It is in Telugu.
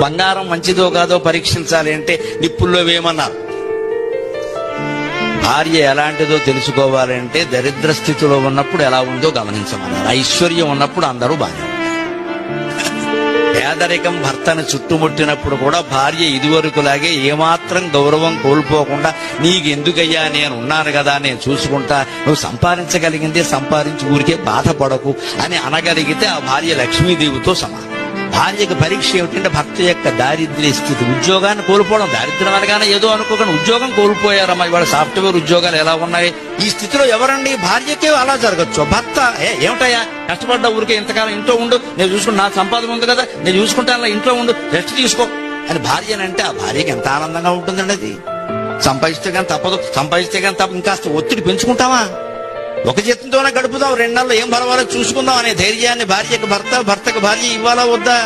బంగారం మంచిదో కాదో పరీక్షించాలి అంటే నిప్పుల్లో వేయమన్నారు. భార్య ఎలాంటిదో తెలుసుకోవాలంటే దరిద్ర స్థితిలో ఉన్నప్పుడు ఎలా ఉందో గమనించమన్నారు. ఐశ్వర్యం ఉన్నప్పుడు అందరూ బాగా. పేదరికం భర్తను చుట్టుముట్టినప్పుడు కూడా భార్య ఇదివరకులాగే ఏమాత్రం గౌరవం కోల్పోకుండా నీకెందుకయ్యా నేను ఉన్నాను కదా, నేను చూసుకుంటా, నువ్వు సంపాదించగలిగిందే సంపాదించి ఊరికే బాధపడకు అని అనగలిగితే ఆ భార్య లక్ష్మీదేవితో సమానం. భార్యకు పరీక్ష ఏమిటంటే భర్త యొక్క దారిద్ర్య స్థితి. ఉద్యోగాన్ని కోల్పోవడం దారిద్ర్యం అనగానే ఏదో అనుకోకుండా ఉద్యోగం కోల్పోయారమ్మా. ఇవాళ సాఫ్ట్వేర్ ఉద్యోగాలు ఎలా ఉన్నాయి? ఈ స్థితిలో ఎవరండి? భార్యకే అలా జరగచ్చు. భర్త ఏమిటయ్యా కష్టపడ్డ ఊరికే ఇంతకాలం ఇంట్లో ఉండు, నేను చూసుకుంటా, నా సంపాదన ఉంది కదా, నేను చూసుకుంటాను, ఇంట్లో ఉండు, రెస్ట్ తీసుకో అని భార్యనంటే ఆ భార్యకి ఎంత ఆనందంగా ఉంటుందండి. అది సంపాదిస్తే కానీ తప్పదు, సంపాదిస్తే కానీ తప్ప ఇంకాస్త ఒత్తిడి పెంచుకుంటావా? ఒక జీతంతోనే గడుపుదాం, 2 నెలలు ఏం పర్వాలేదు చూసుకుందాం అనే ధైర్యాన్ని భార్యకు భర్త, భర్తకు భార్య ఇవ్వాలా వద్దా?